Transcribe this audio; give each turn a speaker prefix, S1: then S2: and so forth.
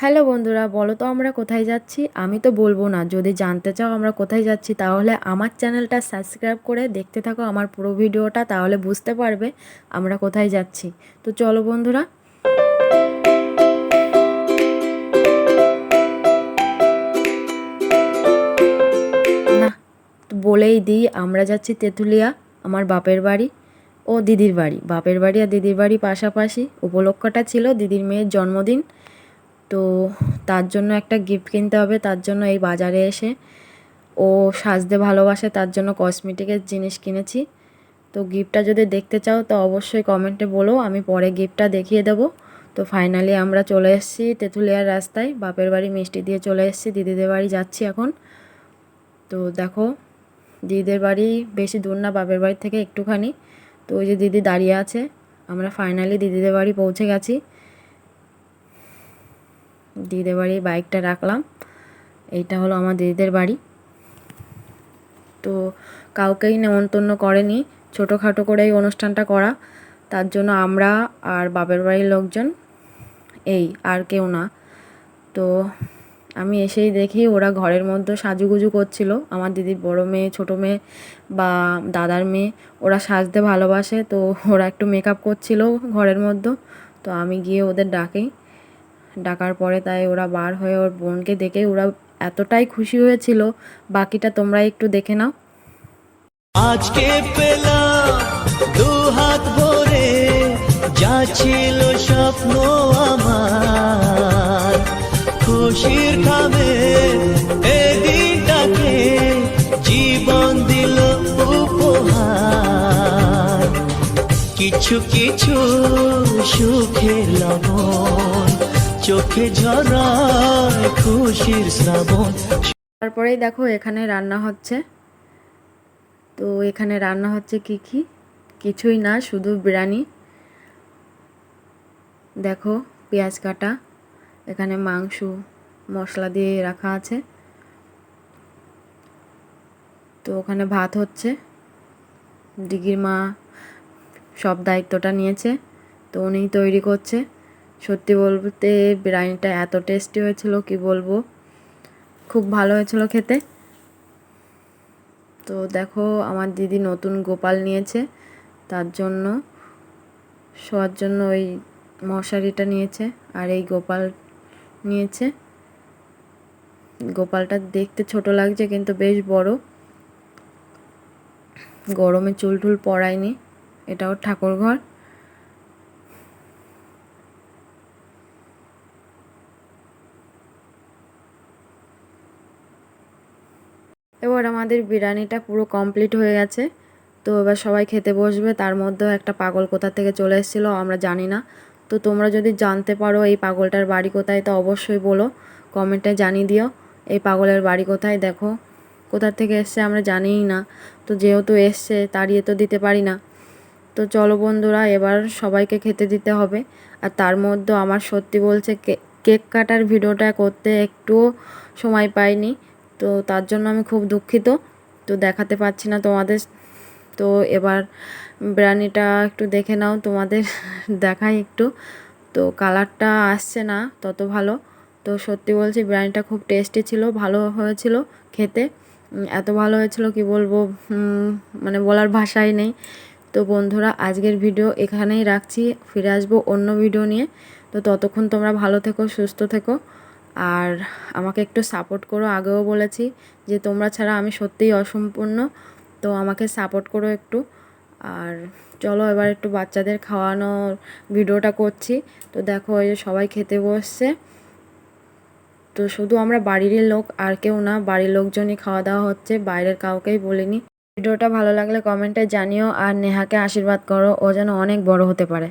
S1: Hello বন্ধুরা, বলো তো আমরা কোথায় যাচ্ছি? আমি তো বলবো না। যদি জানতে চাও আমরা কোথায় যাচ্ছি, তাহলে আমার চ্যানেলটা সাবস্ক্রাইব করে দেখতে থাকো আমার পুরো ভিডিওটা, তাহলে বুঝতে পারবে আমরা কোথায় যাচ্ছি। তো চলো বন্ধুরা। না, তো বলেই দিই, আমরা যাচ্ছি তেঁতুলিয়া, আমার বাপের বাড়ি ও দিদির বাড়ি। বাপের বাড়ি আর দিদির বাড়ি পাশাপাশি। উপলক্ষটা ছিল দিদির মেয়ের জন্মদিন, তো তার জন্য একটা গিফট কিনতে হবে। তার জন্য এই বাজারে এসে, ও সাজতে ভালোবাসে, তার জন্য কসমেটিকের জিনিস কিনেছি। তো গিফটটা যদি দেখতে চাও তো অবশ্যই কমেন্টে বলো, আমি পরে গিফটটা দেখিয়ে দেবো। তো ফাইনালি আমরা চলে এসেছি তেঁতুলিয়ার রাস্তায়। বাপের বাড়ি মিষ্টি দিয়ে চলে এসেছি, দিদিদের বাড়ি যাচ্ছি এখন। তো দেখো, দিদিদের বাড়ি বেশি দূর না, বাপের বাড়ি থেকে একটুখানি। তো ওই যে দিদি দাঁড়িয়ে আছে, আমরা ফাইনালি দিদিদের বাড়ি পৌঁছে গেছি। দিদিদের বাড়ি বাইকটা রাখলাম, এইটা হলো আমার দিদিদের বাড়ি। তো কাউকেই নেমন্তন্ন করেনি, ছোটোখাটো করেই অনুষ্ঠানটা করা। তার জন্য আমরা আর বাপের বাড়ির লোকজন, এই আর কেউ না। তো আমি এসেই দেখি ওরা ঘরের মধ্যে সাজুগুজু করছিল। আমার দিদির বড় মেয়ে, ছোটো মেয়ে বা দাদার মেয়ে, ওরা সাজতে ভালোবাসে, তো ওরা একটু মেকআপ করছিল ঘরের মধ্যে। তো আমি গিয়ে ওদের ডাকার পরে তাই ওরা বার হয়ে ওর বোনকে দেখে ওরা এতটাই খুশি হয়েছিল। বাকিটা তোমরা একটু দেখে নাও।
S2: আজকে পেলাম দু হাত ভরে যা ছিল স্বপ্ন আমার, খুশির খাবে এদিনটাকে জীবন দিল উপহার। কিছু কিছু সুখে লবণ চোখে ঝরায় খুশির শ্রাবণ।
S1: তারপরেই দেখো এখানে রান্না হচ্ছে। তো এখানে রান্না হচ্ছে কি কিছুই না, শুধু বিরিয়ানি। দেখো পেঁয়াজ কাটা, এখানে মাংস মশলা দিয়ে রাখা আছে। তো ওখানে ভাত হচ্ছে, দিদির মা সব দায়িত্বটা নিয়েছে, তো উনিই তৈরি করছে। সত্যি বলতে বিরিয়ানিটা এত টেস্টি হয়েছিল কি বলবো, খুব ভালো হয়েছিল খেতে। তো দেখো আমার দিদি নতুন গোপাল নিয়েছে, তার জন্য শোয়ার জন্য ওই মশারিটা নিয়েছে, আর এই গোপাল নিয়েছে। গোপালটা দেখতে ছোট লাগছে কিন্তু বেশ বড়। গরমে চুল টুল পড়ায়নি, এটা ওর ঠাকুর ঘর। এবার আমাদের বিরিয়ানিটা পুরো কমপ্লিট হয়ে গেছে। তো এবার সবাই খেতে বসবে। তার মধ্যেও একটা পাগল কোথা থেকে চলে এসেছিলো আমরা জানি না। তো তোমরা যদি জানতে পারো এই পাগলটার বাড়ি কোথায়, তো অবশ্যই বলো, কমেন্টে জানিয়ে দিও এই পাগলের বাড়ি কোথায়। দেখো কোথা থেকে এসছে আমরা জানিই না, তো যেহেতু এসছে তাড়িয়ে তো দিতে পারি না। তো চলো বন্ধুরা, এবার সবাইকে খেতে দিতে হবে। আর তার মধ্যে আমার সত্যি বলছে কেক কাটার ভিডিওটা করতে একটুও সময় পাইনি, তো তার জন্য আমি খুব দুঃখিত। তো দেখাতে পারছি না তোমাদের। তো এবার বিরিয়ানিটা একটু দেখে নাও, তোমাদের দেখাই একটু। তো কালারটা আসছে না তত ভালো। তো সত্যি বলছি বিরিয়ানিটা খুব টেস্টি ছিল, ভালো হয়েছিল খেতে। এত ভালো হয়েছিল কি বলবো, মানে বলার ভাষাই নেই। তো বন্ধুরা, আজকের ভিডিও এখানেই রাখছি, ফিরে আসবো অন্য ভিডিও নিয়ে। তো ততক্ষণ তোমরা ভালো থেকো, সুস্থ থেকো, আর আমাকে একটু সাপোর্ট করো। আগেও বলেছি যে তোমরা ছাড়া আমি সত্যিই অসম্পূর্ণ, তো আমাকে সাপোর্ট করো একটু। আর চলো এবার একটু বাচ্চাদের খাওয়ানোর ভিডিওটা করছি। তো দেখো এই যে সবাই খেতে বসছে। তো শুধু আমরা বাড়িরই লোক, আর কেউ না, বাড়ির লোকজনই খাওয়া দাওয়া হচ্ছে, বাইরের কাউকেই বলিনি। ভিডিওটা ভালো লাগলে কমেন্টে জানিও, আর নেহাকে আশীর্বাদ করো, ও যেন অনেক বড় হতে পারে।